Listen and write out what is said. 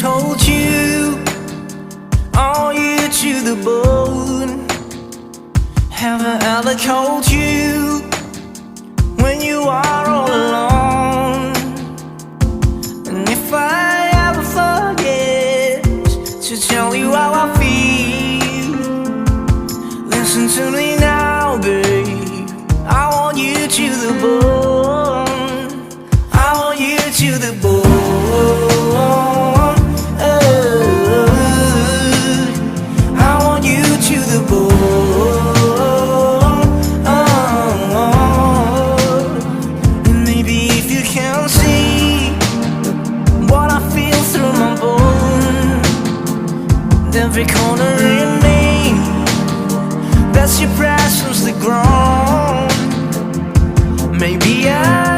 told you, are you to the bone? Have I ever called you when you are all alone? And if I ever forget to tell you how I feel, listen to me now, babe. I want you to the bone. I want you to the bone. I want you to the bone. And maybe if you can see what I feel through my bone, every corner in me, that's your presence, the ground. Maybe I